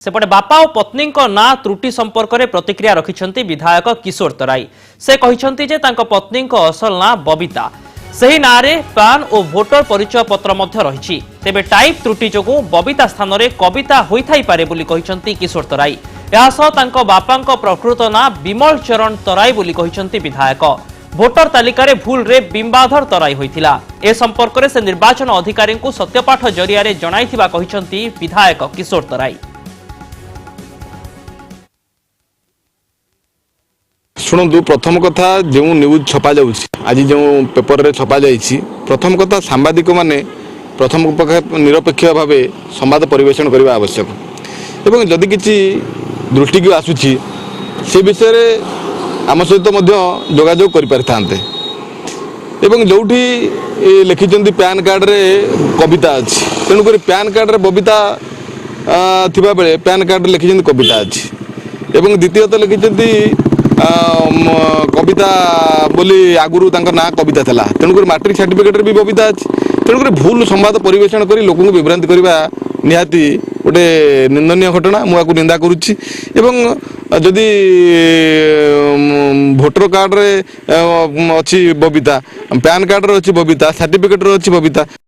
सेपटे बापा और पत्नी ना त्रुटि संपर्क में प्रतिक्रिया रखिंट विधायक किशोर तराई। से कहते जे तांको पत्नी असल ना बबिता, सही ना रे पान और भोटर परिचय पत्र रही। तेबे टाइप त्रुटि जोगु बबिता स्थान में कविता होई पारे बोली कहते किशोर तराई। तांको बापांको प्रकृत ना विमल चरण तराई बोली कहते विधायक। भोटर तालिका रे भूल रे बिंबाधर तराई होइथिला। ए संपर्क में से निर्वाचन अधिकारी को सत्यपाठ जरिया रे जणाइथिबा कहते विधायक किशोर तराई। शुणु, प्रथम कथा जो न्यूज छपा जा आज जो पेपर रे छपा जाइछि, प्रथम कथा सांबादिक माने प्रथम निरपेक्ष भाव संवाद परिवेषण करने आवश्यक एवं जदि किसी दृष्टि को आसुछि से विषय रे आम सहित जोगाजोग कर एवं जोठी लिखिं पैन कार्ड रे कविता अच्छी, तेणुक पैन कार्ड रे बबिता थिबा बेले पैन कार्ड रे लिखिं कविता अच्छी एवं द्वितीयतः लिखिं कविता बोली आगुरु ना कविता था, तेणुक मैट्रिक सर्टिफिकेट भी बबिता अच्छी। तेणुक भूल संवाद परिवेषण कर लोक विभ्रांति करने निहाती गोटे निंदनीय घटना, मुझे निंदा करुच्ची। जदि भोटर कार्ड रे अच्छी बबिता, पैन कार्ड रे अच्छी बबिता, सर्टिफिकेट रे अच्छी बबिता।